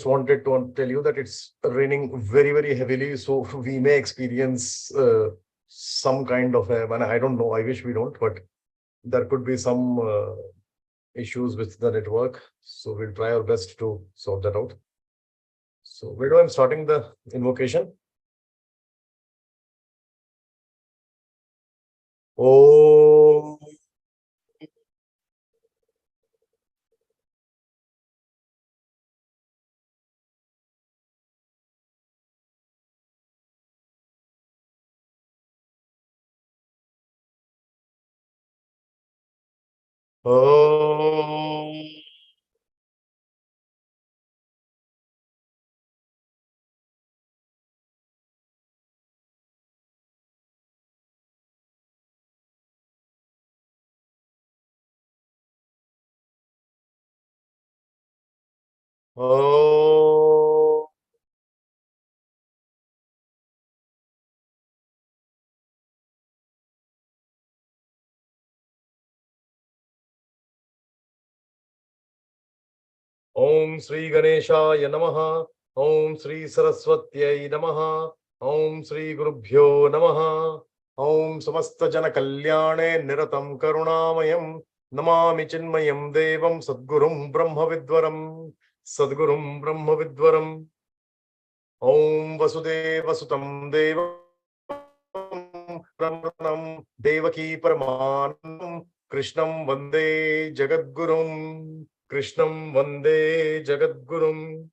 just wanted to tell you that it's raining very, very heavily. So we may experience some kind of I don't know, I wish we don't, but there could be some issues with the network. So we'll try our best to sort that out. So where do I'm starting the invocation? Oh. Oh. Oh. Om Sri Ganeshaya Namaha. Om Sri Saraswatyai Namaha. Om Sri Gurubhyo Namaha. Om Samasta Jana Kalyane Niratam Karunamayam. Namami Chinmayam Devam Sadgurum Brahma Vidwaram. Sadgurum Brahma Vidwaram. Om Vasudeva Sutam Devam Pranam Devaki Paramanam Krishnam Vande Jagadgurum. Krishnam Vande Jagadgurum.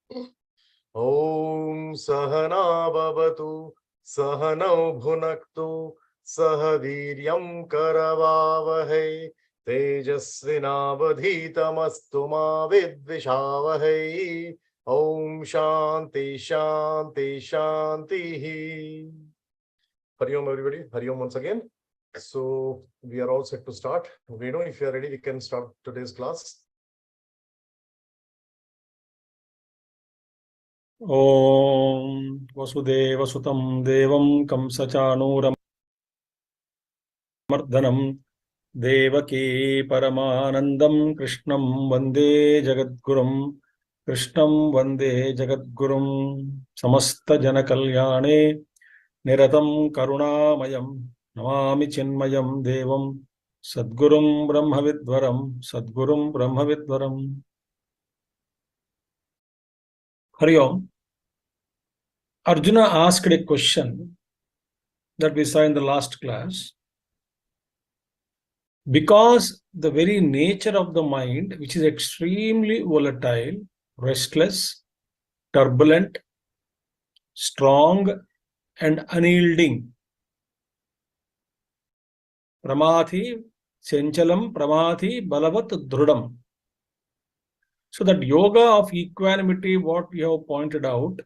Om Sahana Bhavatu Sahanau Bhunaktu Sahaviryam Karavavahe Tejasvinavadhitamastu ma vidvishavahe. Om Shanti Shanti Shanti. Hari Om everybody. Hari Om once again. So we are all set to start. Venu, if you are ready, we can start today's class. Om Vasudeva Sutam Devam Kamsachanooram Mardhanam Devaki Paramanandam Krishnam Vande Jagadgurum Krishnam Vande Jagadgurum Samasta Jana Kalyane Niratam Karunamayam Namami Chinmayam Devam Sadgurum Brahmavidvaram Sadgurum Brahmavidvaram. Hari Om. Arjuna asked a question that we saw in the last class. Because the very nature of the mind, which is extremely volatile, restless, turbulent, strong, and unyielding. Pramathi, Senchalam, Pramathi, Balavat, Dhrudam. So that yoga of equanimity, what you have pointed out,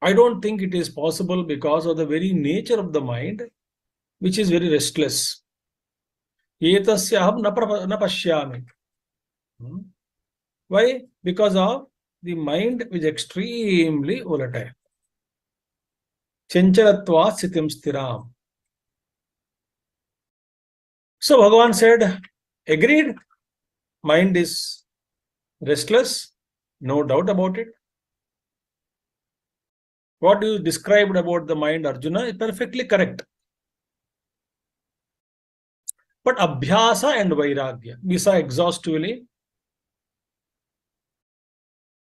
I don't think it is possible because of the very nature of the mind, which is very restless. Etasyaham na pashyami. Why? Because of the mind is extremely volatile. Chanchalatva sitim stiram. So Bhagavan said, agreed, mind is restless, no doubt about it. What you described about the mind, Arjuna, is perfectly correct. But Abhyasa and Vairagya, we saw exhaustively.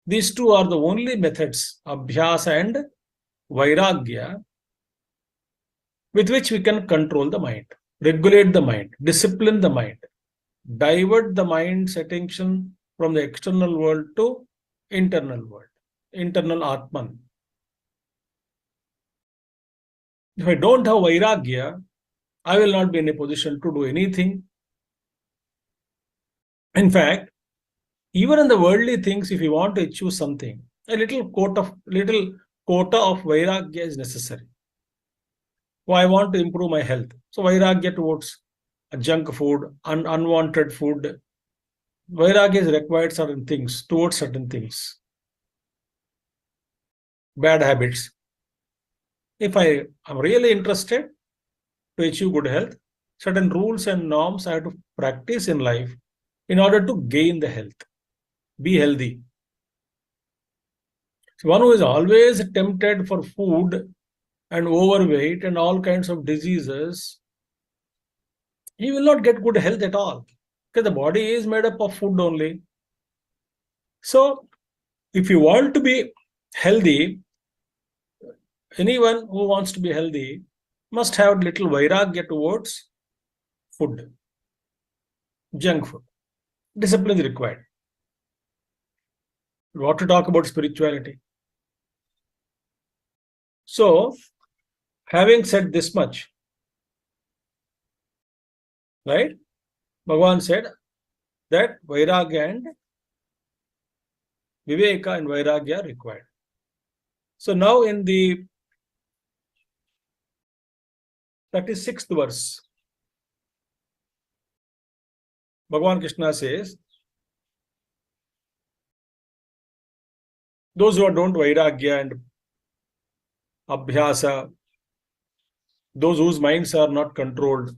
These two are the only methods, Abhyasa and Vairagya, with which we can control the mind, regulate the mind, discipline the mind, divert the mind's attention from the external world to internal world, internal Atman. If I don't have Vairagya, I will not be in a position to do anything. In fact, even in the worldly things, if you want to achieve something, a little quota of Vairagya is necessary. Well, I want to improve my health. So Vairagya towards junk food, unwanted food. Vairagya is required certain things, towards certain things. Bad habits. If I am really interested to achieve good health, certain rules and norms I have to practice in life in order to gain the health. Be healthy. One who is always tempted for food and overweight and all kinds of diseases, he will not get good health at all, because the body is made up of food only. So, if you want to be healthy, anyone who wants to be healthy must have little vairagya towards food, junk food. Discipline is required. What to talk about spirituality? So, having said this much, right? Bhagavan said that vairagya and viveka and vairagya are required. So now in the 36th verse, Bhagavan Krishna says, those who don't vairagya and abhyasa, those whose minds are not controlled,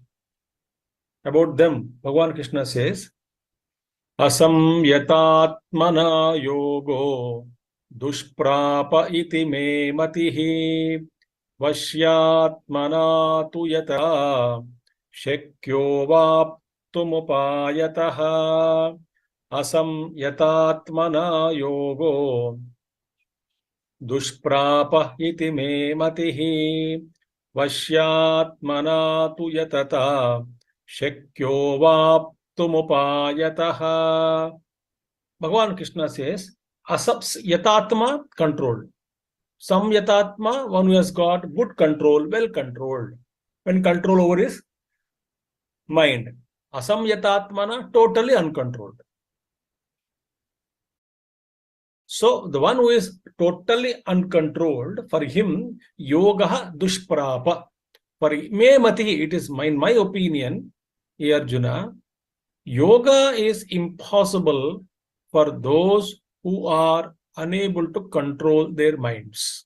about them, Bhagavan Krishna says, asamyatatmana yogo dushprapa iti me matihi vashyatmana tu yata shakyo vaptumupayataha asamyatatmana yogo dushprapa iti me matihi vashyatmana tu yatata shakyo vaptumupayataha. Bhagavan Krishna says, asams yatatma, controlled. Sam yatatma, one who has got good control, well controlled. When control over his mind. Asam yatatmana, totally uncontrolled. So the one who is totally uncontrolled, for him, yoga dushprapa. For me mati, it is in my opinion, Arjuna, yoga is impossible for those who are unable to control their minds.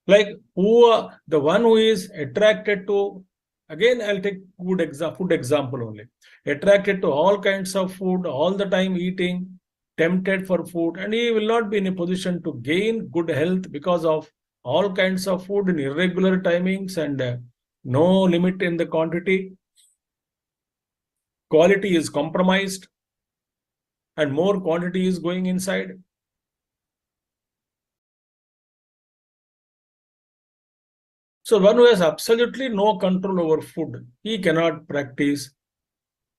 Like the one who is attracted to, again I'll take food example only, attracted to all kinds of food, all the time eating, tempted for food, and he will not be in a position to gain good health because of all kinds of food in irregular timings and no limit in the quantity. Quality is compromised and more quantity is going inside. So one who has absolutely no control over food, he cannot practice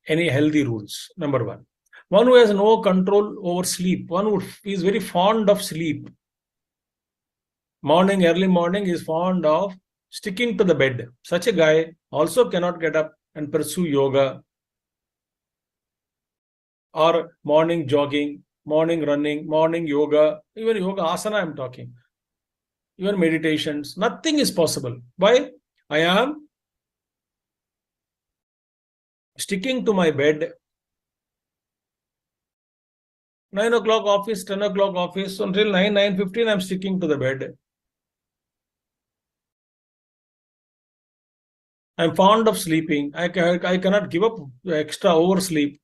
any healthy rules, number one. One who has no control over sleep, one who is very fond of sleep, early morning is fond of sticking to the bed. Such a guy also cannot get up and pursue yoga or morning jogging, morning running, morning yoga, even yoga asana I'm talking, even meditations. Nothing is possible. Why? I am sticking to my bed. 9 o'clock office, 10 o'clock office, until 9:15 I'm sticking to the bed. I'm fond of sleeping. I cannot give up extra oversleep.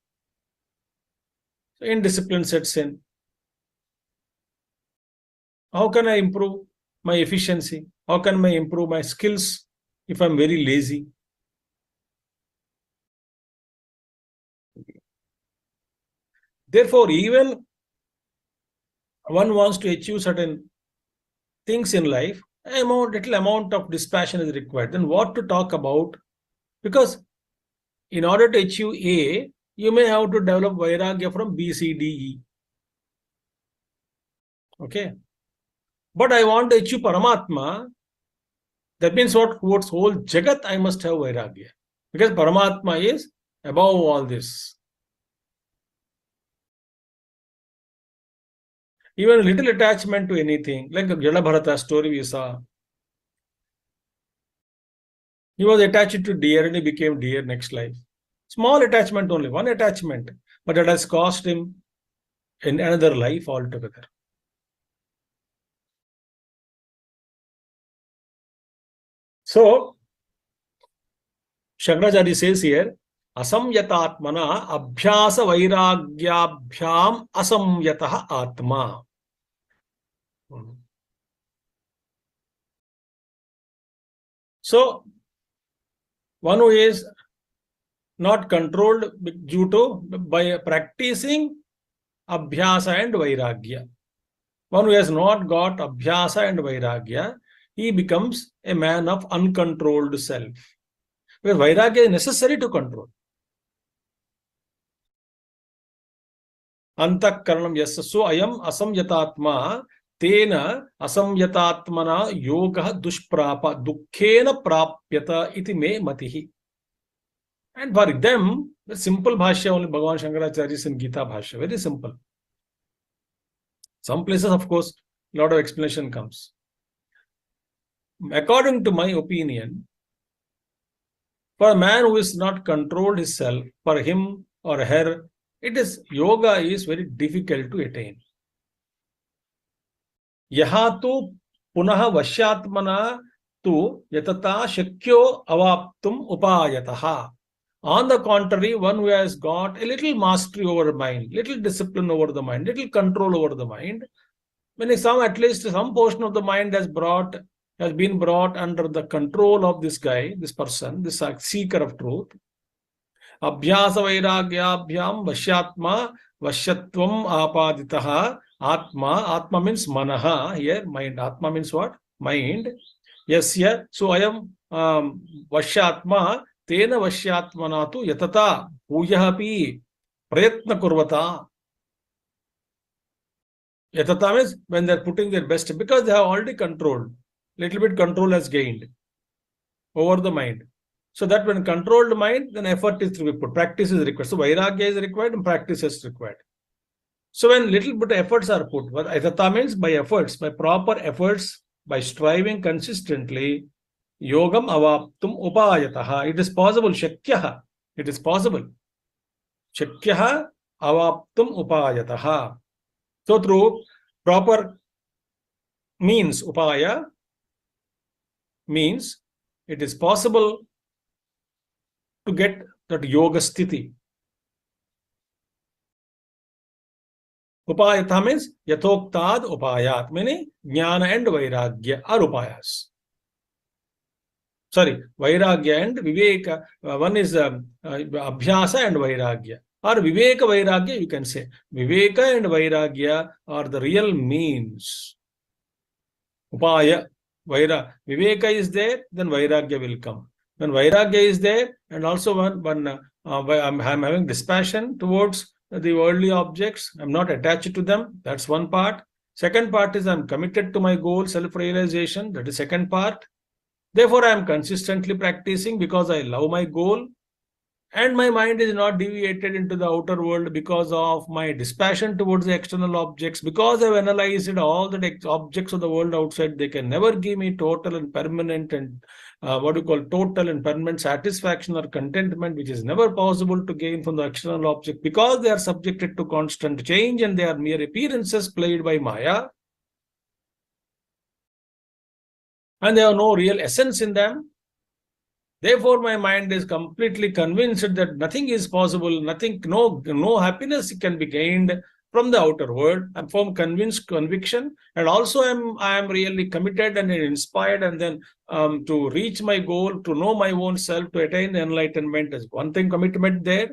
Indiscipline sets in. How can I improve my efficiency? How can I improve my skills if I'm very lazy? Therefore, even one wants to achieve certain things in life, little amount of dispassion is required. Then what to talk about? Because in order to achieve A, you may have to develop vairagya from B, C, D, E. Okay. But I want to achieve Paramatma. That means towards whole Jagat I must have vairagya. Because Paramatma is above all this. Even a little attachment to anything, like the Jala Bharata story we saw. He was attached to deer and he became deer next life. Small attachment only, one attachment, but it has cost him in another life altogether. So, Shankaracharya says here, asamyatatmana abhyasa vairagyabhyam asamyatah atma. So, one who is not controlled due to by practicing abhyasa and vairagya. One who has not got abhyasa and vairagya, he becomes a man of uncontrolled self. Where vairagya is necessary to control. Antakaranam yassu ayam asamyatatma tena asamyatatmana yoga dushprapa dukkhena prapyata iti me matihi. And for them, the simple bhashya only Bhagavan Shankaracharya is in Geeta bhashya. Very simple. Some places, of course, a lot of explanation comes. According to my opinion, for a man who is not controlled himself, for him or her, yoga is very difficult to attain. Yaha tu punaha vashyatmana tu yatata shakyo avaptum upayataha. On the contrary, one who has got a little mastery over the mind, little discipline over the mind, little control over the mind, when at least some portion of the mind has been brought under the control of this guy, this person, this seeker of truth. Abhyasa vairagyabhyam vashyatma vashyatvam apaditaha atma. Atma means manaha. Here, mind. Atma means what? Mind. Yes, yeah. So I am vashyatma. Tena vashyatmana tu yatata puyahapi prayatna kurvata. Yatata means when they are putting their best, because they have already controlled. Little bit control has gained over the mind. So that when controlled mind, then effort is to be put. Practice is required. So vairagya is required and practice is required. So when little bit efforts are put, what yatata means by efforts, by proper efforts, by striving consistently, yogam avaptum upayataha. It is possible. Shakyaha. It is possible. Shakyaha avaptum upayataha. So through proper means, upaya means it is possible to get that yoga sthiti. Upayatha means yathoktad upayat, meaning jnana and vairagya are upayas. Sorry, vairagya and viveka. One is abhyasa and vairagya. Or viveka vairagya, you can say. Viveka and vairagya are the real means. Upaya, viveka is there, then vairagya will come. When vairagya is there, and also when I'm having dispassion towards the worldly objects, I'm not attached to them, that's one part. Second part is I'm committed to my goal, self-realization, that is second part. Therefore, I am consistently practicing because I love my goal, and my mind is not deviated into the outer world because of my dispassion towards the external objects. Because I've analyzed all the objects of the world outside, they can never give me total and permanent and total and permanent satisfaction or contentment, which is never possible to gain from the external object, because they are subjected to constant change and they are mere appearances played by Maya. And they have no real essence in them. Therefore, my mind is completely convinced that nothing is possible, no happiness can be gained from the outer world. I'm from conviction, and also I am really committed and inspired, and then to reach my goal, to know my own self, to attain enlightenment is one thing, commitment there.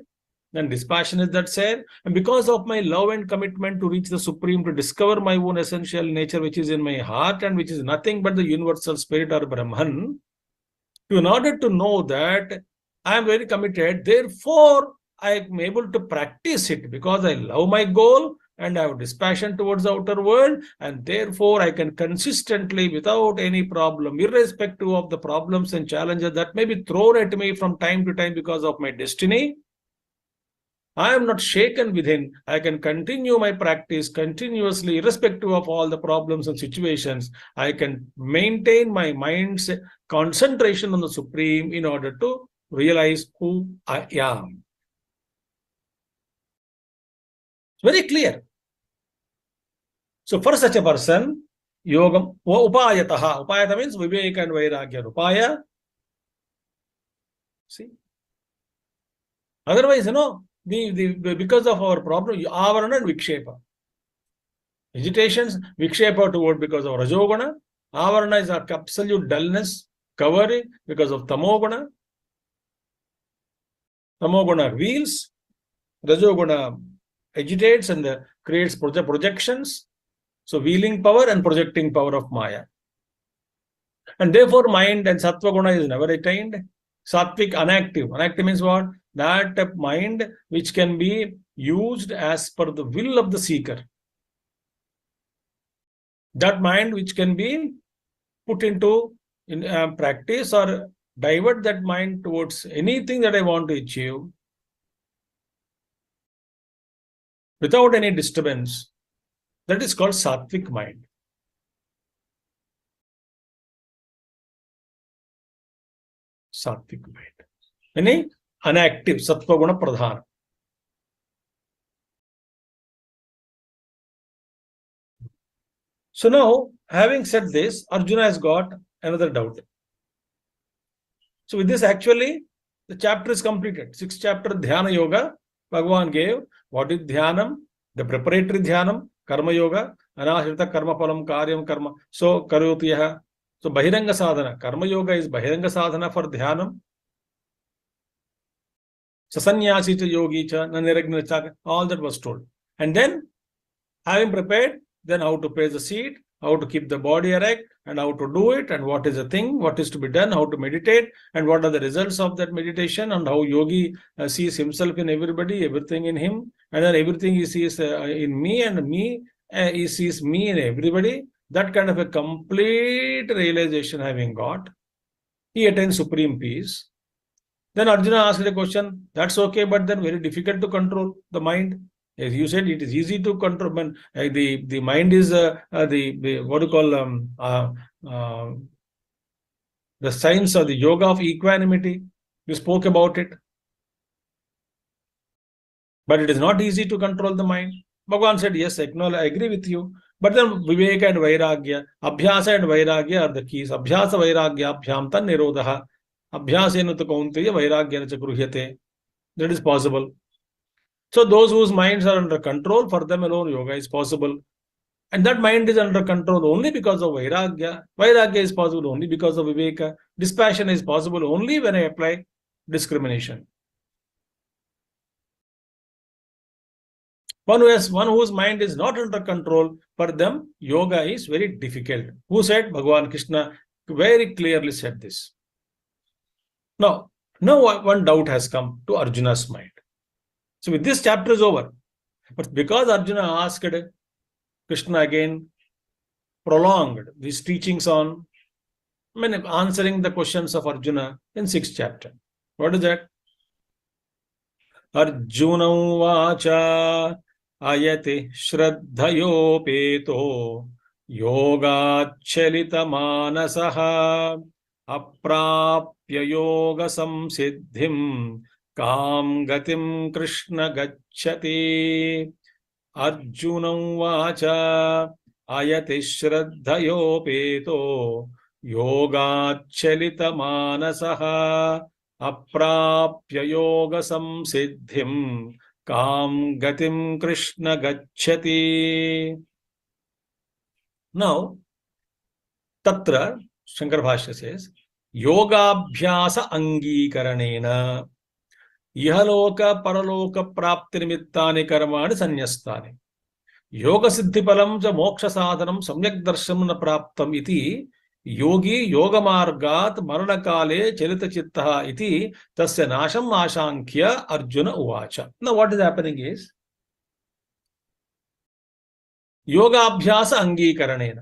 Then dispassion is that same. And because of my love and commitment to reach the Supreme, to discover my own essential nature, which is in my heart and which is nothing but the universal spirit or Brahman, in order to know that I am very committed, therefore I am able to practice it because I love my goal and I have dispassion towards the outer world, and therefore I can consistently, without any problem, irrespective of the problems and challenges that may be thrown at me from time to time because of my destiny, I am not shaken within. I can continue my practice continuously, irrespective of all the problems and situations. I can maintain my mind's concentration on the Supreme in order to realize who I am. It's very clear. So for such a person, yogam upayataha. Upayata means viveka and vairagya. Upaya. See? Otherwise, because of our problem, avarana and vikshepa. Agitations, vikshepa toward because of rajoguna. Avarana is absolute dullness, covering because of tamoguna. Tamoguna reveals, rajoguna agitates and creates projections. So wheeling power and projecting power of Maya. And therefore mind and sattva guna is never attained. Sattvic inactive. Inactive means what? That mind which can be used as per the will of the seeker. That mind which can be put into practice or divert that mind towards anything that I want to achieve without any disturbance. That is called sattvic mind. Sattvic mind. Any inactive, sattva guna pradhana. So now, having said this, Arjuna has got another doubt. So with this, actually, the chapter is completed. 6th chapter, Dhyana Yoga, Bhagavan gave what is Dhyanam, the preparatory Dhyanam, Karma Yoga, Anashrita Karma Palam Karyam Karma. So, Karyotiyaha. So, Bahiranga Sadhana. Karma Yoga is Bahiranga Sadhana for Dhyanam. Sasanyasi cha yogi cha, Naniragna cha, all that was told. And then, having prepared, then how to place the seat, how to keep the body erect, and how to do it, and what is the thing, what is to be done, how to meditate, and what are the results of that meditation, and how yogi sees himself in everybody, everything in him, and then everything he sees in me, and me, he sees me in everybody. That kind of a complete realization having got, he attains supreme peace. Then Arjuna asked the question, that's okay, but then very difficult to control the mind. As you said, it is easy to control. The mind is the what you call the science or the yoga of equanimity. You spoke about it. But it is not easy to control the mind. Bhagavan said, yes, I agree with you. But then Viveka and Vairagya, Abhyasa and Vairagya are the keys. Abhyasa Vairagya Abhyam tan nirodha. Abhyasena tu kaunteya Vairagyana cha gruhyate. That is possible. So those whose minds are under control, for them alone yoga is possible. And that mind is under control only because of Vairagya. Vairagya is possible only because of Viveka. Dispassion is possible only when I apply discrimination. One whose mind is not under control, for them yoga is very difficult. Who said? Bhagavan Krishna very clearly said this. Now one doubt has come to Arjuna's mind. So with this chapter is over. But because Arjuna asked, Krishna again prolonged these teachings on answering the questions of Arjuna in 6th chapter. What is that? Arjuna vacha ayati shraddhayopeto yogachalita manasaha aprapya yoga samsiddhim Kam gatim Krishna gacchati. Arjuna vacha ayati shraddhayopeto yogachalita manasaha aprapya yoga samsiddhim kam gatim Krishna gacchati. Now, tatra, Shankara Bhashya says, yogabhyasa angikaranena Ihaloka paraloka prapti nimittani karmani sanyastani. Yoga siddhipalam cha moksha sadhanam samyak darshamana praptam iti yogi yoga margat maranakale chalita chittaha iti tasya nasham ashankya Arjuna uvacha. Now what is happening is yoga abhyasa angikaranena.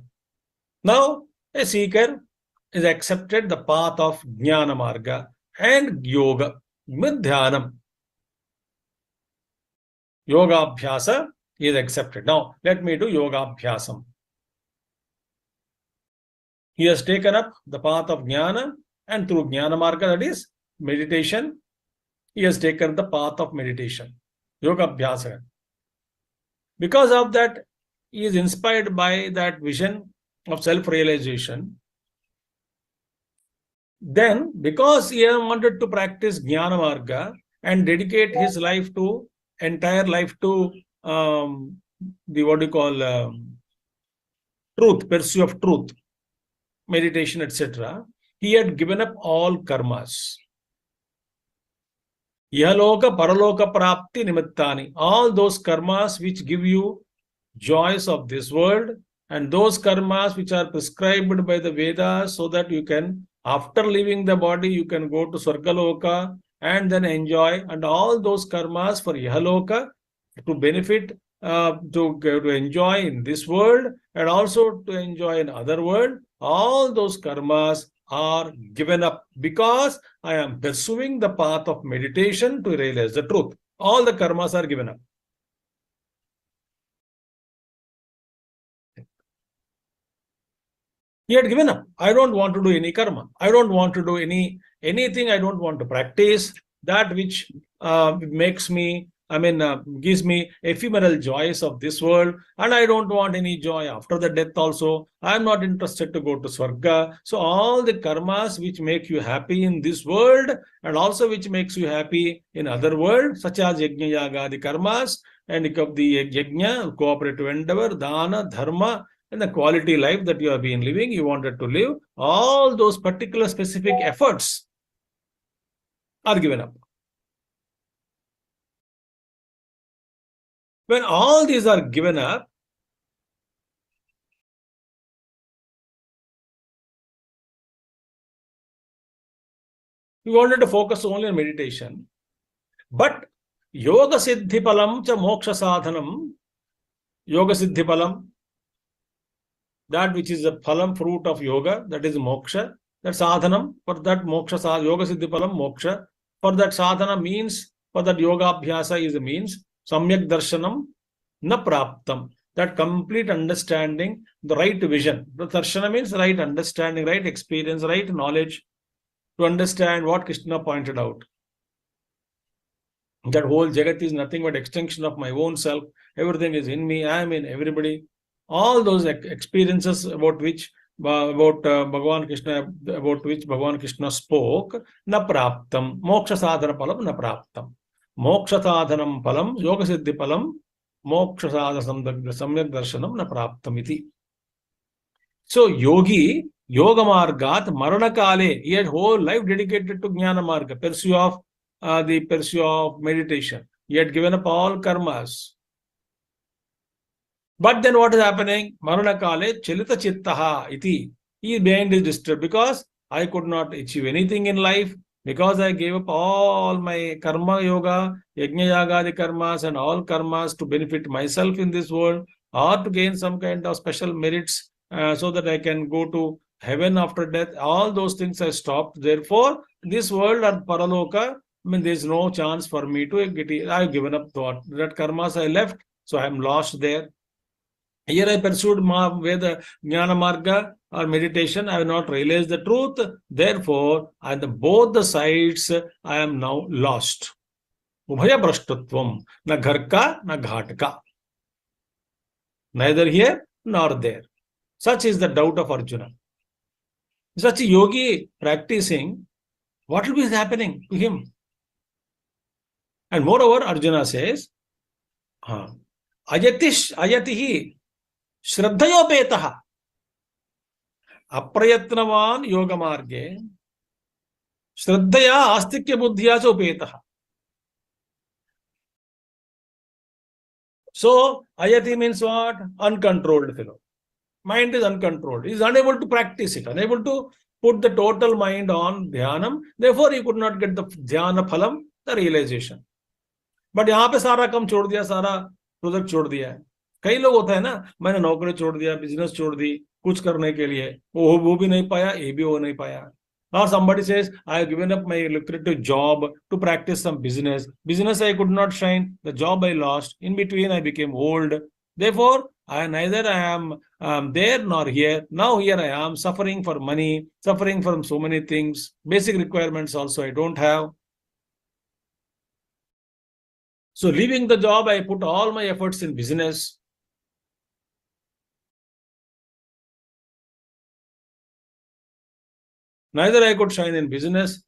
Now a seeker is accepted the path of jnana marga and yoga. Dhyanam. Yoga Abhyasa is accepted. Now, let me do Yoga Abhyasam. He has taken up the path of Jnana, and through Jnana Marga, that is meditation, he has taken the path of meditation. Yoga Abhyasa. Because of that, he is inspired by that vision of self-realization. Then, because he wanted to practice Jnana Marga and dedicate his life to, entire life to the what you call truth, pursuit of truth, meditation, etc., he had given up all karmas. Yaloka, Paraloka, Prapti, Nimittani. All those karmas which give you joys of this world, and those karmas which are prescribed by the Vedas, so that you can, after leaving the body, you can go to Swargaloka and then enjoy, and all those karmas for Yahaloka to benefit, to enjoy in this world and also to enjoy in other world. All those karmas are given up because I am pursuing the path of meditation to realize the truth. All the karmas are given up. He had given up. I don't want to do any karma. I don't want to do anything. I don't want to practice that which makes me, gives me ephemeral joys of this world, and I don't want any joy after the death also. I'm not interested to go to Swarga. So all the karmas which make you happy in this world and also which makes you happy in other world, such as Yajna Yaga, the karmas, and the Yajna, cooperative endeavor, Dana, Dharma, and the quality life that you have been living, you wanted to live, all those particular specific efforts are given up. When all these are given up, we wanted to focus only on meditation. But Yoga Siddhi Palam cha Moksha Sadhanam, Yoga Siddhi Palam, that which is the phalam, fruit of yoga, that is moksha. That sadhanam, for that moksha, yoga siddhi phalam, moksha. For that sadhana means, for that yoga abhyasa is a means, samyak darshanam na praptam. That complete understanding, the right vision. The darshana means right understanding, right experience, right knowledge to understand what Krishna pointed out. That whole Jagat is nothing but extension of my own self. Everything is in me, I am in everybody. All those experiences about which Bhagavan Krishna, about which Bhagavan Krishna spoke, na praptam, moksha sadhana palam na praptam. Moksha sadhanam palam, yoga siddhi palam, moksha sadhanam samyak darshanam na praptam iti. So yogi, yoga margat, marana kale, he had whole life dedicated to jnana marga, the pursuit of meditation. He had given up all karmas. But then what is happening? Marana kale chalita chittaha iti. His mind is disturbed because I could not achieve anything in life, because I gave up all my karma yoga, yajna yaga, the karmas and all karmas to benefit myself in this world, or to gain some kind of special merits so that I can go to heaven after death. All those things I stopped. Therefore, this world or paraloka, there is no chance for me to get it. I have given up that karmas I left, so I am lost there. Here I pursued Veda, Jnana Marga or meditation. I have not realized the truth. Therefore, on both the sides, I am now lost. Ubhaya Brashtutvam. Na gharka, na ghatka. Neither here nor there. Such is the doubt of Arjuna. Such a yogi practicing, what will be happening to him? And moreover, Arjuna says, Ayatihi Shraddhayopetaha Aprayatnavan Yoga Marge Shraddhaya Astikya Buddhya Chopetaha. So, Ayati means what? Uncontrolled fellow. Mind is uncontrolled. He is unable to practice it, unable to put the total mind on dhyanam. Therefore, he could not get the dhyana phalam, the realization. But यहाँ पे सारा कम छोड़ दिया, सारा project छोड़ दिया है. कई लोग होता है ना, मैंने नौकरी छोड़ दिया, बिजनेस छोड़ दी कुछ करने के लिए, वो भी नहीं पाया, ये भी हो नहीं पाया. Or somebody says, I have given up my lucrative job to practice some business. Business I could not shine, the job I lost. In between I became old. Therefore, neither I am there nor here. Now here I am suffering for money, suffering from so many things. Basic requirements also I don't have. So leaving the job, I put all my efforts in business. Neither I could shine in business,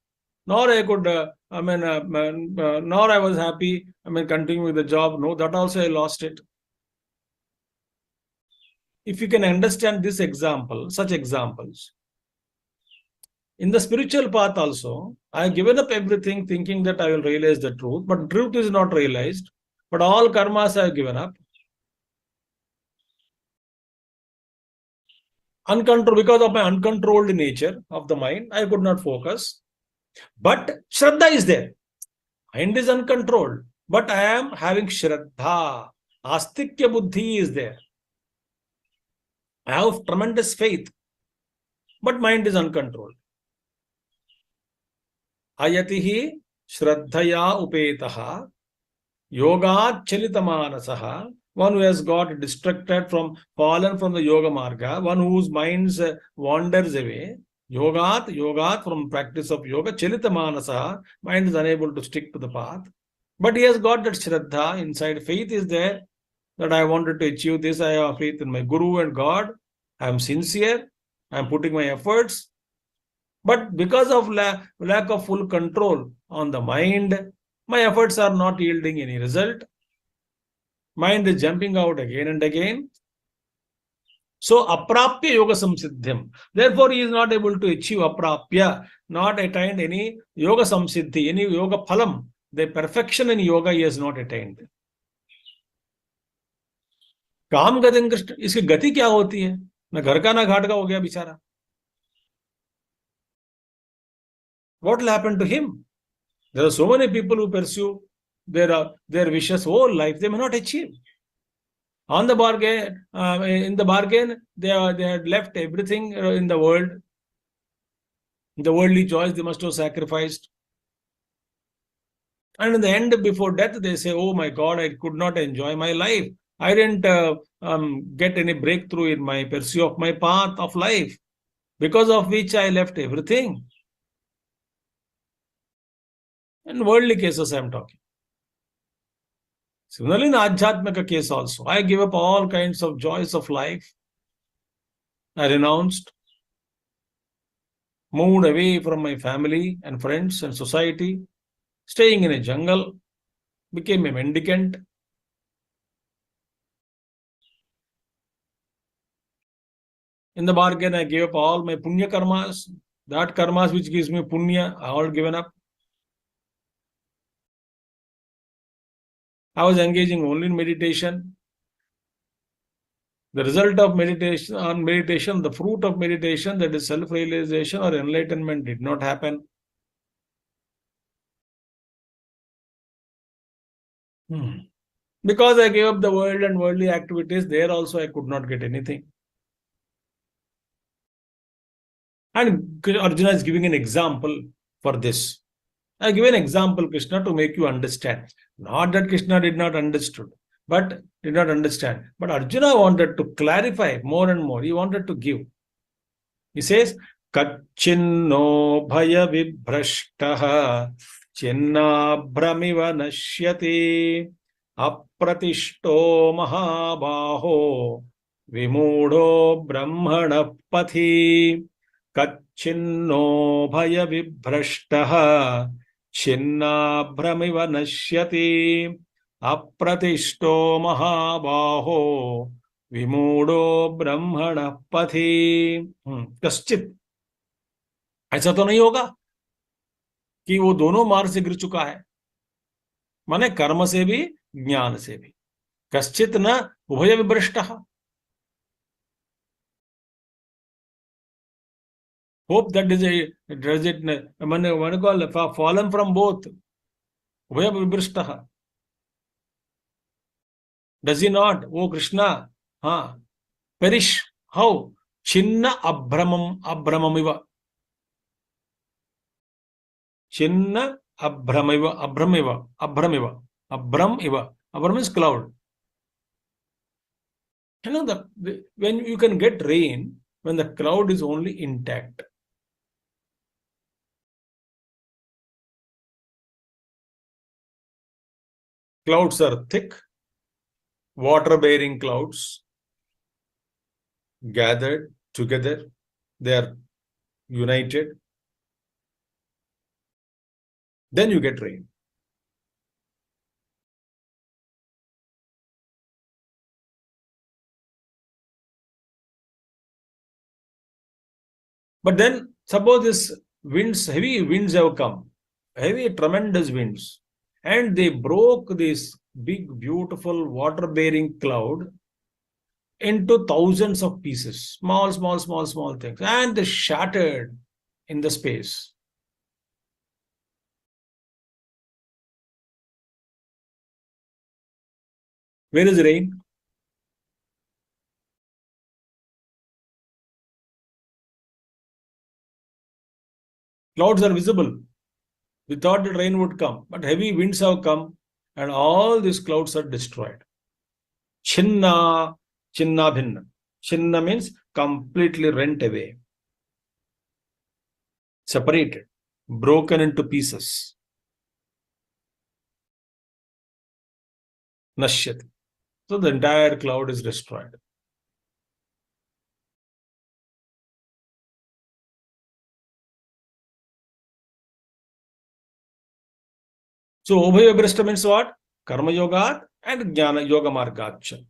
nor I could, nor I was happy, continuing with the job. No, that also I lost it. If you can understand this example, such examples, in the spiritual path also, I have given up everything thinking that I will realize the truth, but truth is not realized, but all karmas I have given up. Because of my uncontrolled nature of the mind, I could not focus. But Shraddha is there. Mind is uncontrolled, but I am having Shraddha. Astikya Buddhi is there. I have tremendous faith, but mind is uncontrolled. Ayatihi Shraddhaya Upetaha Yoga Chalitamaanasaha. One who has got distracted fallen from the yoga marga, one whose mind wanders away. Yogat from practice of yoga, Chalita Manasa, mind is unable to stick to the path. But he has got that Shraddha inside. Faith is there that I wanted to achieve this. I have faith in my Guru and God. I am sincere. I am putting my efforts. But because of lack of full control on the mind, my efforts are not yielding any result. Mind is jumping out again and again. So, aprapya yoga samsiddhyam. Therefore, he is not able to achieve aprapya, not attained any yoga samsiddhi, any yoga phalam. The perfection in yoga he has not attained. काम गति कृष्ण, इसकी गति क्या होती है? ना घर का ना घाट का हो गया बेचारा. What will happen to him? There are so many people who pursue their wishes whole life, they may not achieve. On the bargain, in the bargain, they had left everything in the world. The worldly joys they must have sacrificed. And in the end, before death, they say, oh my God, I could not enjoy my life. I didn't get any breakthrough in my pursuit of my path of life, because of which I left everything. In worldly cases, I am talking. Similarly, in Adhyatmika case also, I give up all kinds of joys of life. I renounced, moved away from my family and friends and society, staying in a jungle, became a mendicant. In the bargain, I gave up all my punya karmas. That karmas which gives me punya, I all given up. I was engaging only in meditation. The result of meditation, the fruit of meditation, that is self-realization or enlightenment, did not happen. Because I gave up the world and worldly activities, there also I could not get anything. And Arjuna is giving an example for this. I give an example, Krishna, to make you understand. Not that Krishna did not understand, but Arjuna wanted to clarify more and more. He wanted to give. He says, Kachinno bhaya vibhrashtaha chinna bramiva nashyati apratishto mahabaho vimudo brahmana pathi Kachinno bhaya vibhrashtaha छिन्नाभ्रमिव नश्यति अप्रतिष्ठो महाबाहो विमूढ़ो ब्रह्मण पथि. कश्चित, ऐसा तो नहीं होगा कि वो दोनों मार्ग से गिर चुका है, माने कर्म से भी ज्ञान से भी. कश्चित न उभय विभ्रष्टः. Hope that does it call fallen from both. Ubhaya vibhrishtaha. Does he not? Oh Krishna, perish. How? Chinna abramamiva. Chinna abramiva. Abram is cloud. You know, when you can get rain, when the cloud is only intact. Clouds are thick, water-bearing clouds, gathered together, they are united. Then you get rain. But then suppose this winds, heavy winds have come, heavy tremendous winds, and they broke this big beautiful water bearing cloud into thousands of pieces, small things, and they shattered in the space. Where is rain? Clouds are visible. We thought that rain would come, but heavy winds have come, and all these clouds are destroyed. Chinna bhinna. Chinna means completely rent away, separated, broken into pieces. Nashyati. So the entire cloud is destroyed. So Ubhaya Brishta means what? Karma Yoga and Jnana Yoga Margacha.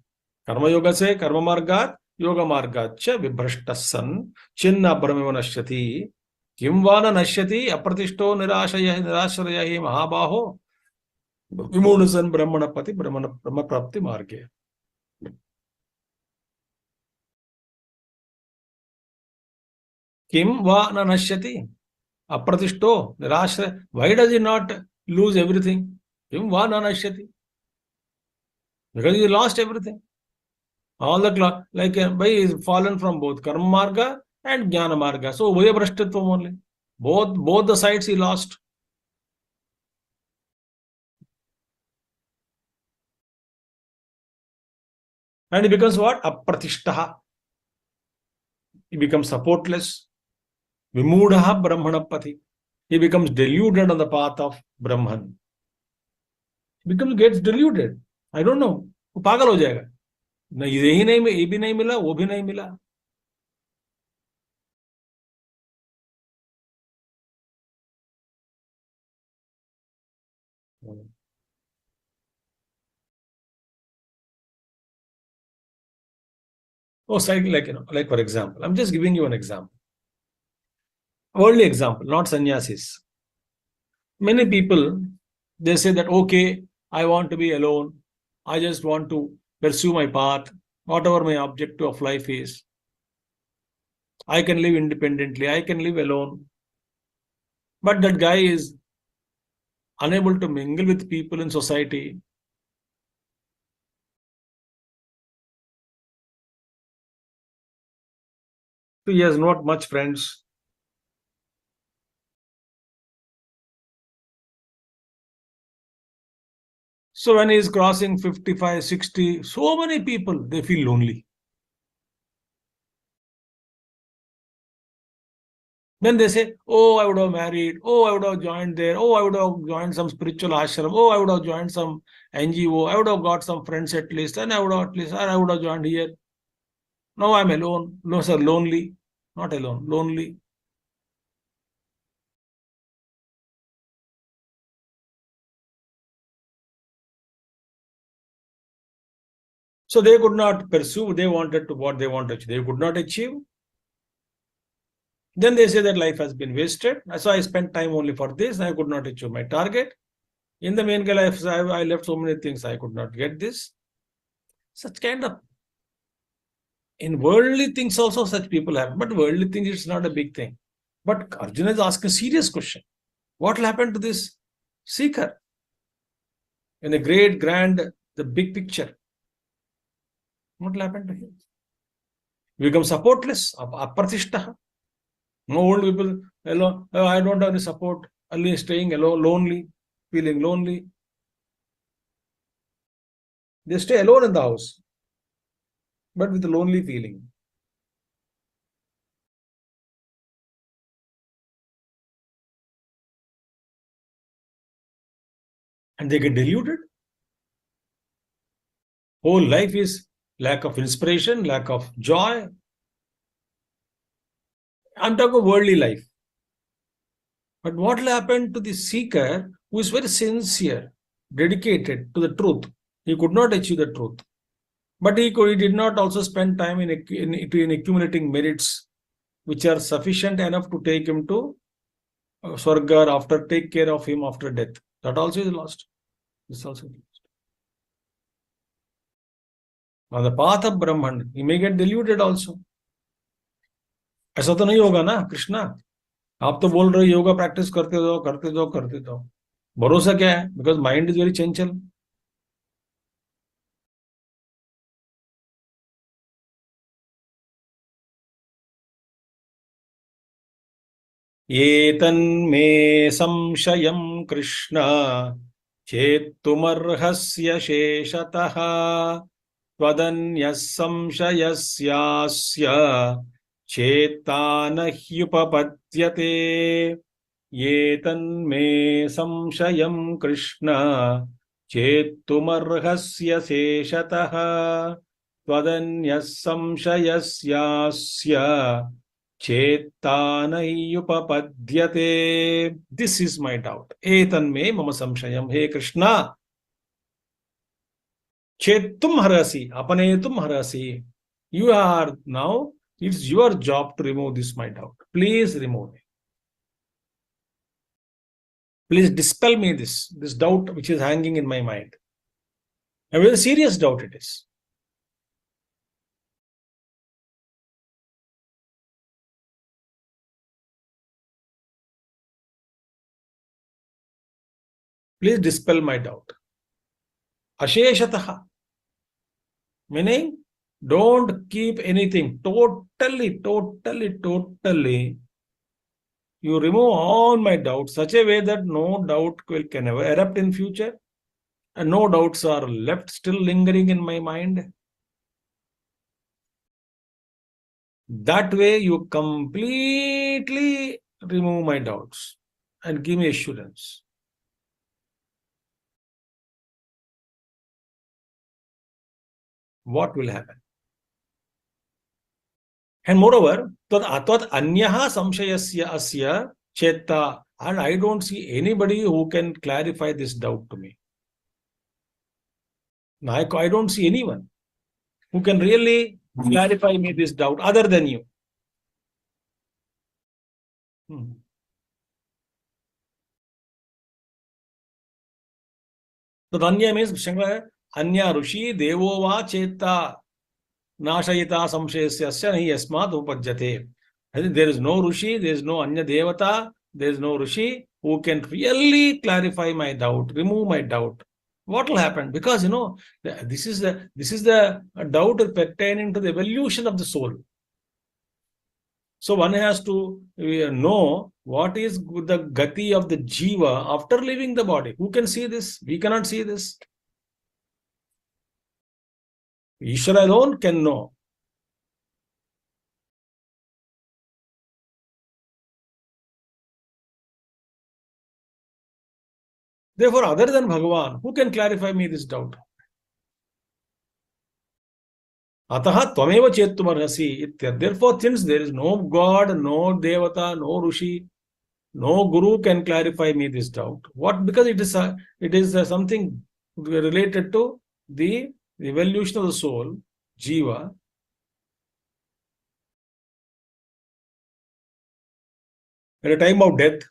Karma Yoga se Karma Margat, Yoga Margacha Vibhrashta san Chinna Brahmeva Nashyati Kimvana Nashyati Apratishto Nirasharayahi Mahabaho Vimunusan Brahmanapati Brahma Prapti Marge. Kim va na nashyati apratishto nirashra. Why does he not lose everything? Kim va na nashyati? Because he lost everything. All the like by is fallen from both karma marga and jnana marga. So ubhaya brashtatvam only. Both the sides he lost. And he becomes what? Apratishtaha. He becomes supportless. Vimudhaha brahmanapati. He becomes deluded on the path of Brahman. He gets deluded. I don't know. वो पागल हो जाएगा. ना ये नहीं, ये भी नहीं मिला, वो भी नहीं मिला. Oh, like for example, I'm just giving you an example. Worldly example, not sannyasis. Many people, they say that, okay, I want to be alone. I just want to pursue my path, whatever my objective of life is. I can live independently. I can live alone. But that guy is unable to mingle with people in society. So he has not much friends. So when he is crossing 55, 60, so many people, they feel lonely. Then they say, oh, I would have married. Oh, I would have joined there. Oh, I would have joined some spiritual ashram. Oh, I would have joined some NGO. I would have got some friends at least. And I would have joined here. Now I'm alone. No, sir, lonely. Not alone, lonely. So they could not pursue what they wanted to. They could not achieve. Then they say that life has been wasted. So I spent time only for this. I could not achieve my target. In the main life, I left so many things. I could not get this. Such kind of, in worldly things also such people have. But worldly things, it's not a big thing. But Arjuna is asking a serious question. What will happen to this seeker? In the great, grand, the big picture. What will happen to him? He becomes supportless, apratishtaha. No old people, alone. Oh, I don't have any support. Only staying alone, lonely, feeling lonely. They stay alone in the house, but with a lonely feeling. And they get deluded. Whole life is lack of inspiration, lack of joy. I'm talking worldly life. But what will happen to the seeker who is very sincere, dedicated to the truth? He could not achieve the truth. But he did not also spend time in accumulating merits which are sufficient enough to take him to Swarga or after take care of him after death. That also is lost. This also is lost. On the path of Brahman, he may get deluded also. ऐसा तो नहीं होगा ना कृष्णा? आप तो बोल रहे हो योगा प्रैक्टिस करते जाओ करते जाओ करते जाओ, भरोसा क्या है? बिकॉज माइंड इज वेरी चंचल. एतन्मे संशयं कृष्ण चेत्तुमर्हस्य शेषतः त्वदन्यः संशयस्यास्य चेत्ता न ह्युपपद्यते. एतन्मे संशयं कृष्ण चेत्तुमर्हस्य शेषतः त्वदन्यः संशयस्यास्य चेत्ता नैयुपपद्यते. This is my doubt. एतन्मे मम संशयम. हे Krishna, चेत्तुम हरसि, अपनेतुम हरसि. You are now, it's your job to remove this my doubt. Please remove it. Please dispel me this doubt which is hanging in my mind. A very serious doubt it is. Please dispel my doubt. Asheshataha, meaning don't keep anything. Totally. You remove all my doubts such a way that no doubt can ever erupt in future, and no doubts are left still lingering in my mind. That way you completely remove my doubts and give me assurance. What will happen? And moreover, tad anyaha samshayasya asya chetta, and I don't see anybody who can clarify this doubt to me. I don't see anyone who can really clarify me this doubt other than you. So Anya means Anya Rushi Devo va Cheta Nashayita Samshayasya Nahi Yasmat Upajjate. I think there is no Rushi, there is no Anya Devata, there is no Rushi who can really clarify my doubt, remove my doubt. What will happen? Because this is the doubt pertaining to the evolution of the soul. So one has to know what is the gati of the jiva after leaving the body. Who can see this? We cannot see this. Ishvara alone can know. Therefore, other than Bhagavan, who can clarify me this doubt? Ataha tvameva chettumarhasi ityar. Therefore, since there is no God, no Devata, no Rushi, no Guru can clarify me this doubt. What? Because it is something related to the evolution of the soul, jiva. At a time of death,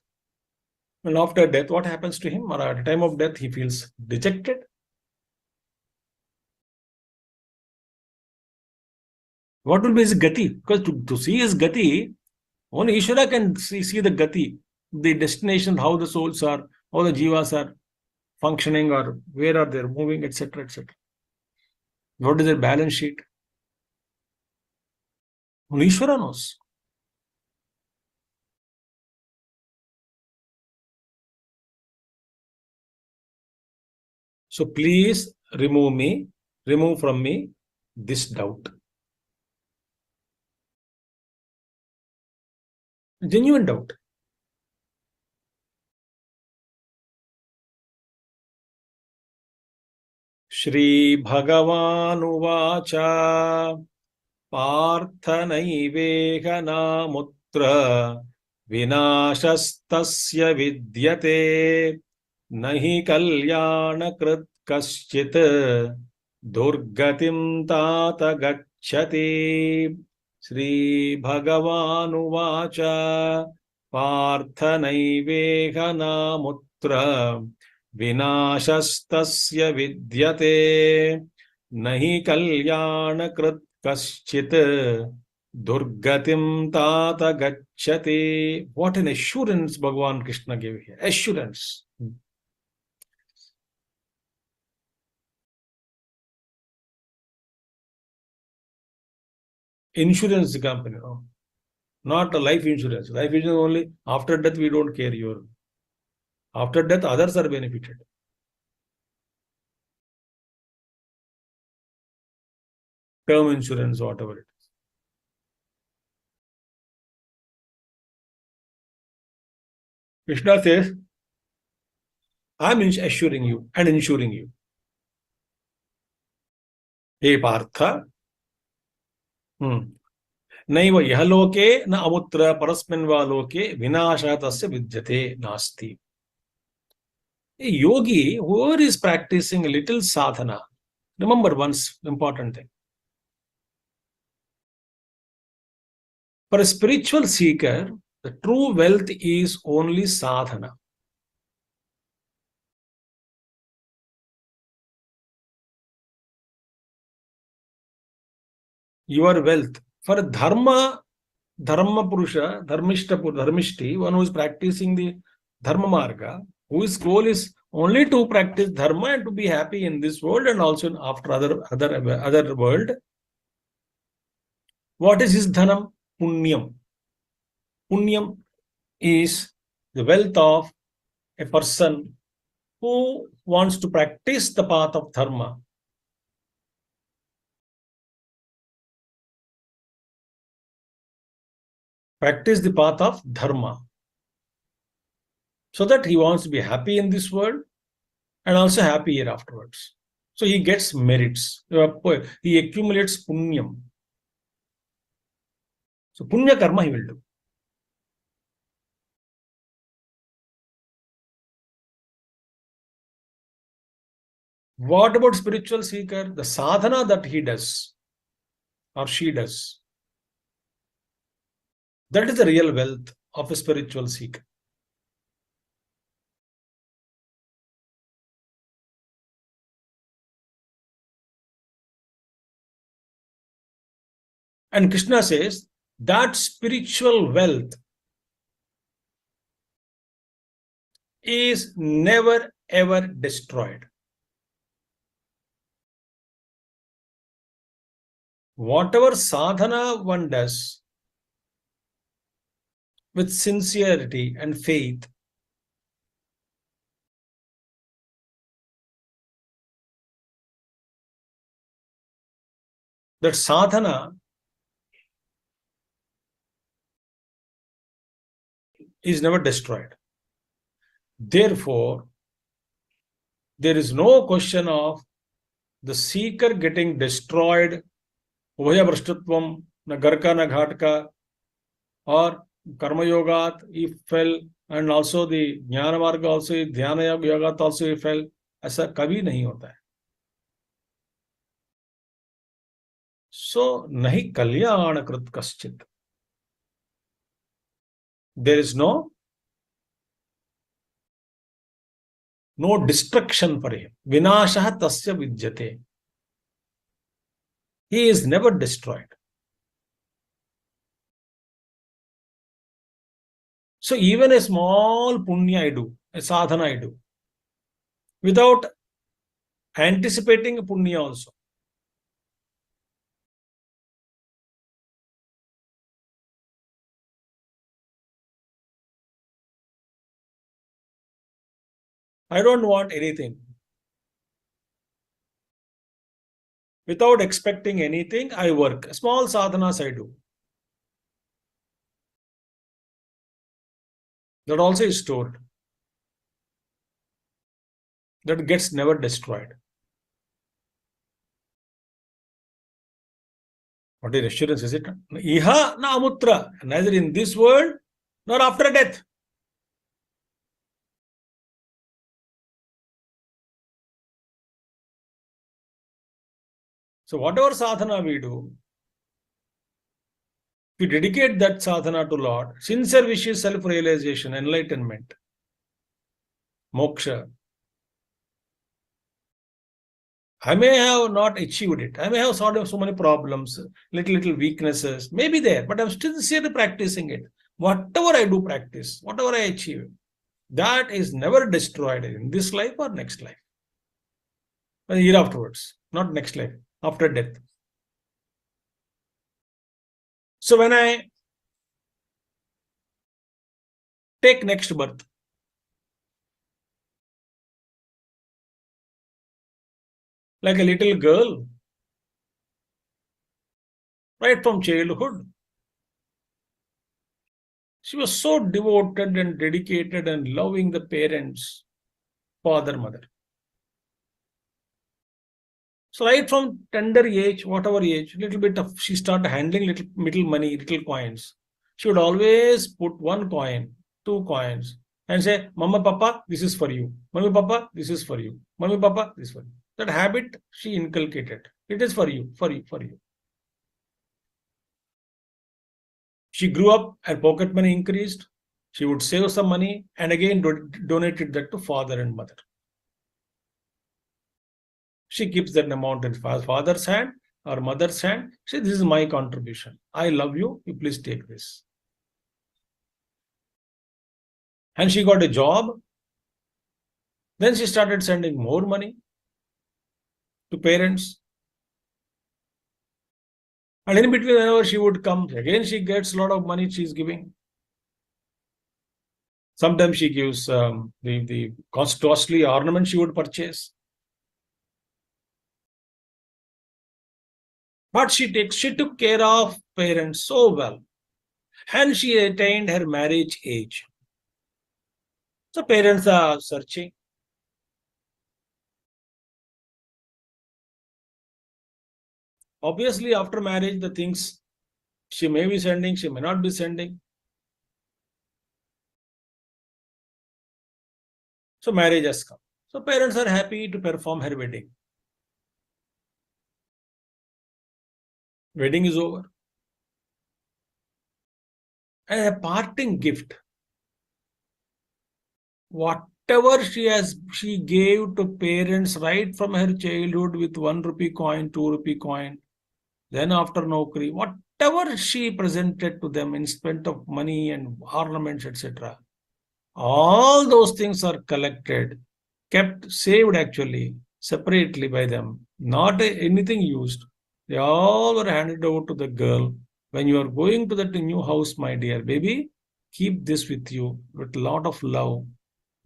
and after death, what happens to him? Or at the time of death, he feels dejected. What will be his gati? Because to see his gati, only Ishvara can see the gati, the destination, how the souls are, how the jivas are functioning, or where are they moving, etc., etc. What is their balance sheet? Only Ishvara knows. So please remove from me this doubt. Genuine doubt. Shri Bhagavan Uvacha Partha Naiveha Namutra vinashastasya vidyate nahi kalyanakrit kaschit durgatim tata gacchati. Shri Bhagavanuvacha Parthanaiveha namutra vinashastasya vidyate nahi kalyanakrit kaschit durgatim tata gacchati. What an assurance Bhagavan Krishna gave here. Assurance. Insurance company, no? Not a life insurance. Life insurance only after death we don't care. After death others are benefited. Term insurance, whatever it is. Krishna says, I am assuring you and ensuring you. Hey Partha, नैव यह लोके न अमुत्र परस्मिन् वा लोके विनाशः तस्य विद्यते नास्ति. A yogi, whoever is practicing a little sadhana, remember one important thing. For a spiritual seeker, the true wealth is only sadhana. Your wealth. For dharma purusha, dharmishti, one who is practicing the dharma marga, whose goal is only to practice dharma and to be happy in this world and also after other world. What is his dhanam? Punyam. Punyam is the wealth of a person who wants to practice the path of dharma. Practice the path of dharma. So that he wants to be happy in this world and also happy here afterwards. So he gets merits. He accumulates punyam. So punya karma he will do. What about spiritual seeker? The sadhana that he does or she does, that is the real wealth of a spiritual seeker. And Krishna says that spiritual wealth is never ever destroyed. Whatever sadhana one does with sincerity and faith, that sadhana is never destroyed. Therefore, there is no question of the seeker getting destroyed, ubhaya brashtutvam, na garka na ghatka, or karma yogat he fell, and also the jnana marga also, dhyana yogat also he fell. ऐसा कभी नहीं होता है. So nahi kalyana krit kaschit. There is no destruction for him. Vinashah tasya vidyate. He is never destroyed. So even a small punya I do, a sadhana I do, without anticipating punya also, I don't want anything. Without expecting anything, I work. Small sadhanas I do. That also is stored. That gets never destroyed. What is assurance, is it? Iha na amutra. Neither in this world nor after death. So whatever sadhana we do, we dedicate that sadhana to Lord. Sincere wish is self-realization, enlightenment, moksha. I may have not achieved it. I may have sort of so many problems, little weaknesses, maybe there, but I'm still sincerely practicing it. Whatever I do practice, whatever I achieve, that is never destroyed in this life or next life. A year afterwards, not next life, after death. So when I take next birth, like a little girl, right from childhood, she was so devoted and dedicated and loving the parents, father, mother. So right from tender age, whatever age, little bit of, she started handling little money, little coins. She would always put one coin, two coins, and say, Mama, Papa, this is for you. Mummy, Papa, this is for you. Mummy, Papa, this is for you. That habit she inculcated. It is for you, for you, for you. She grew up, her pocket money increased. She would save some money and again donated that to father and mother. She keeps that amount in father's hand or mother's hand. Say, this is my contribution. I love you. You please take this. And she got a job. Then she started sending more money to parents. And in between, whenever she would come, again she gets a lot of money she's giving. Sometimes she gives the costly ornament she would purchase. But she took care of parents so well. And she attained her marriage age. So parents are searching. Obviously, after marriage, the things she may be sending, she may not be sending. So marriage has come. So parents are happy to perform her wedding. Wedding is over. And a parting gift. Whatever she gave to parents right from her childhood with 1 rupee coin, 2 rupee coin, then after Naukri, whatever she presented to them in spent of money and ornaments, etc. All those things are collected, kept, saved actually, separately by them, not anything used. They all were handed over to the girl. When you are going to that new house, my dear baby, keep this with you with a lot of love.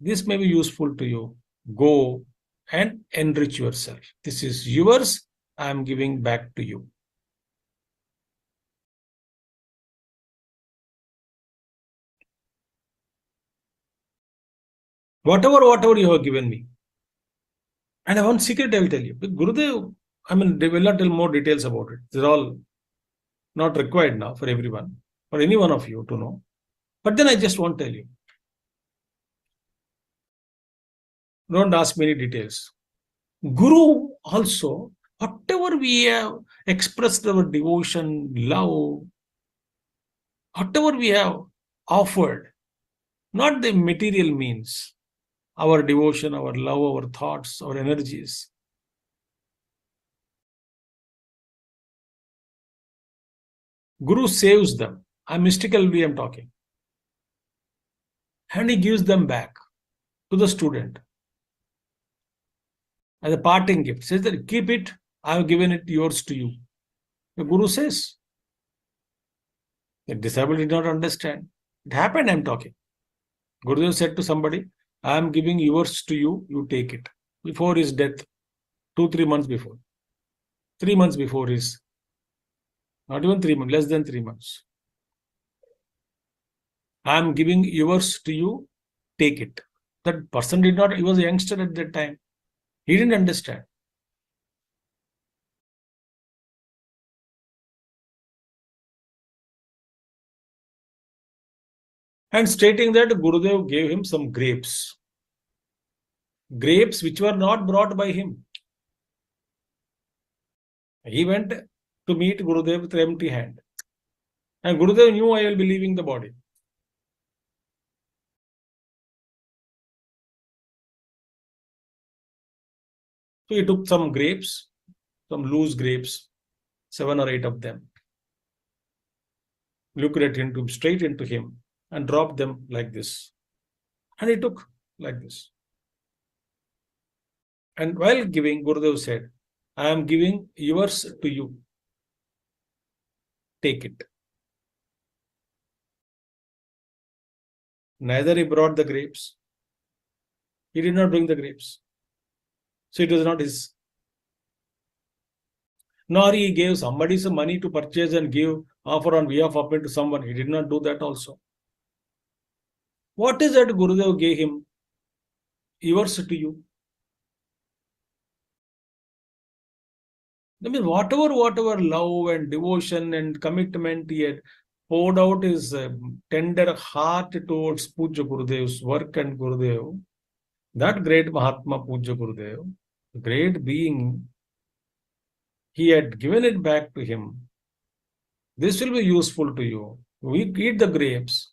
This may be useful to you. Go and enrich yourself. This is yours. I am giving back to you. Whatever you have given me. And one secret I will tell you. Gurudev, I mean, they will not tell more details about it. They're all not required now for everyone, for any one of you to know. But then I just won't tell you. Don't ask me any details. Guru also, whatever we have expressed our devotion, love, whatever we have offered, not the material means, our devotion, our love, our thoughts, our energies. Guru saves them. I'm mystically I'm talking. And he gives them back to the student as a parting gift. Says that keep it, I have given it yours to you. The Guru says. The disabled did not understand. It happened, I'm talking. Gurudev said to somebody, I am giving yours to you, you take it. Before his death, 2-3 months before. 3 months before his, not even 3 months, less than 3 months. I am giving yours to you, take it. That person did not, he was a youngster at that time. He didn't understand. and stating that Gurudev gave him some grapes. Grapes which were not brought by him. He went to meet Gurudev with an empty hand. And Gurudev knew I will be leaving the body. So he took some grapes, some loose grapes, 7 or 8 of them, looked at him, straight into him, and dropped them like this. And he took like this. And while giving, Gurudev said, I am giving yours to you. Take it. Neither he brought the grapes. He did not bring the grapes. So it was not his. Nor he gave somebody some money to purchase and give, offer on behalf of it to someone. He did not do that also. What is that Gurudev gave him? Yours to you. I mean, whatever love and devotion and commitment he had poured out his tender heart towards Puja Gurudev's work and Gurudev, that great Mahatma Puja Gurudev, great being, he had given it back to him. This will be useful to you. We eat the grapes.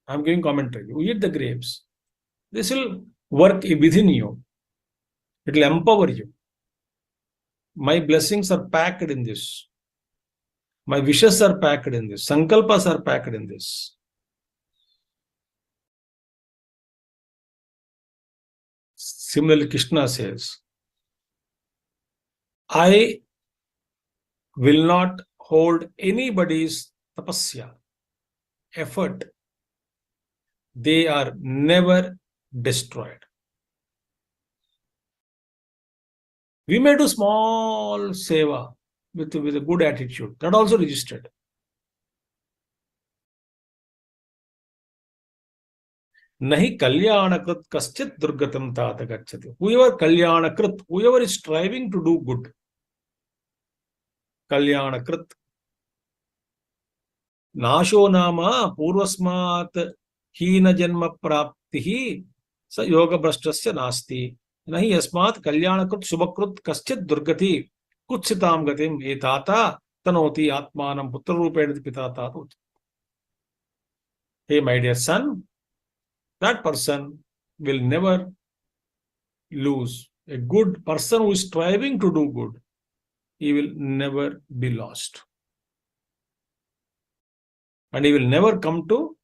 I'm giving commentary. You eat the grapes. This will work within you. It will empower you. My blessings are packed in this. My wishes are packed in this. Sankalpas are packed in this. Similarly, Krishna says, I will not hold anybody's tapasya, effort. They are never destroyed. We may do small seva with a good attitude. That also registered. Nahi kalyanakrit kaschit durgatam tata gacchati. Whoever kalyanakrit, whoever is striving to do good. Kalyanakrit. Nasho nama purvasmat hina janma praptihi sa yoga brashtasya nasti. Nahi yasmat kalyanakrit subhakrut kaschit durgati kutsitam gatim etata tanoti atmanam putra rupena pitata. Hey, my dear son, that person will never lose. A good person who is striving to do good, he will never be lost. And he will never come to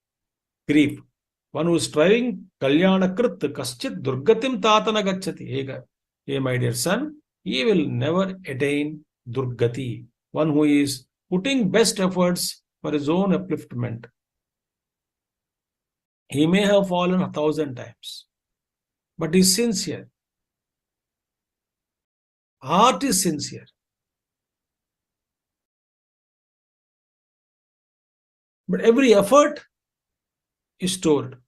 grief. One who is striving, kalyanakrit kaschit durgatim tatana gacchati. Hey, my dear son, he will never attain durgati. One who is putting best efforts for his own upliftment. He may have fallen 1,000 times, but he is sincere. Heart is sincere. But every effort is stored.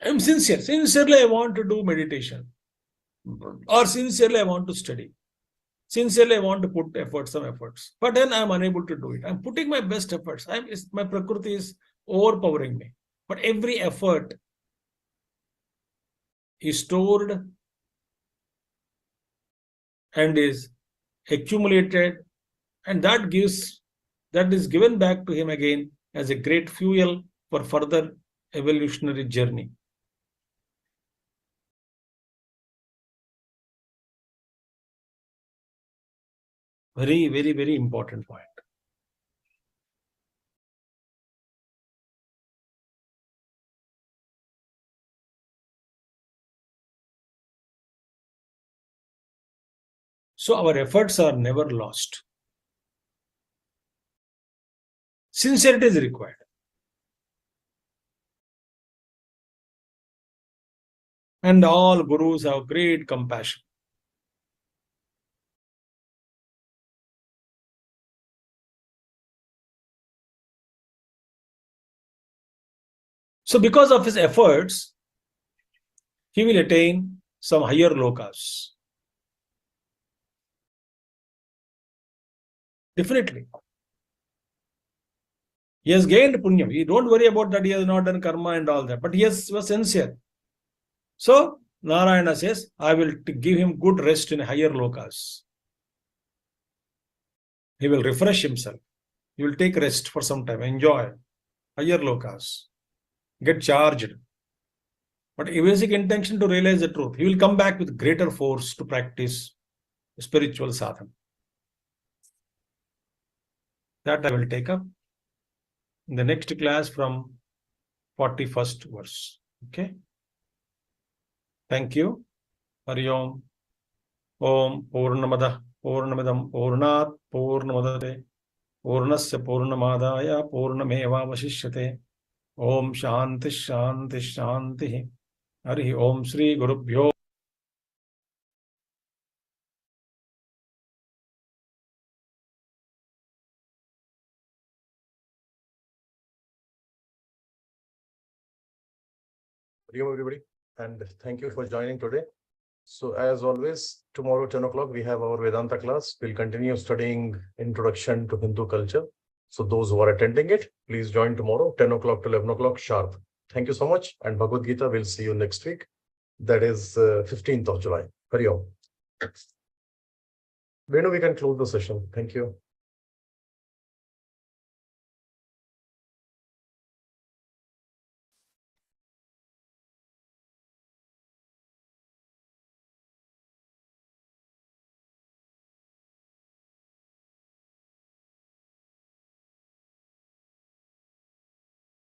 I'm sincere. Sincerely, I want to do meditation. Or sincerely, I want to study. Sincerely, I want to put some efforts. But then I'm unable to do it. I'm putting my best efforts. My prakriti is overpowering me. But every effort is stored and is accumulated, and that is given back to him again as a great fuel for further evolutionary journey. Very, very, very important point. So our efforts are never lost. Sincerity is required. And all gurus have great compassion. So because of his efforts, he will attain some higher lokas. Definitely. He has gained punyam. You don't worry about that he has not done karma and all that, but he was sincere. So Narayana says, I will give him good rest in higher lokas. He will refresh himself. He will take rest for some time, enjoy higher lokas, get charged. But a basic intention to realize the truth. He will come back with greater force to practice spiritual sadhana. That I will take up in the next class from 41st verse. Okay. Thank you. Hari Om. Om Purnamadah Purnamidam Purnat Purnamadate Purnasya Purnamadaya Purnameva Vashishyate. Om Shanti Shanti Shanti. Hari Om Shri Gurubhyo. Hari Om, everybody, and thank you for joining today. So as always, tomorrow 10 o'clock we have our Vedanta class. We'll continue studying Introduction to Hindu Culture. So those who are attending it, please join tomorrow 10 o'clock to 11 o'clock sharp. Thank you so much, and Bhagavad Gita will see you next week. That is 15th of July. Hari Om. Venu, we can close the session. Thank you.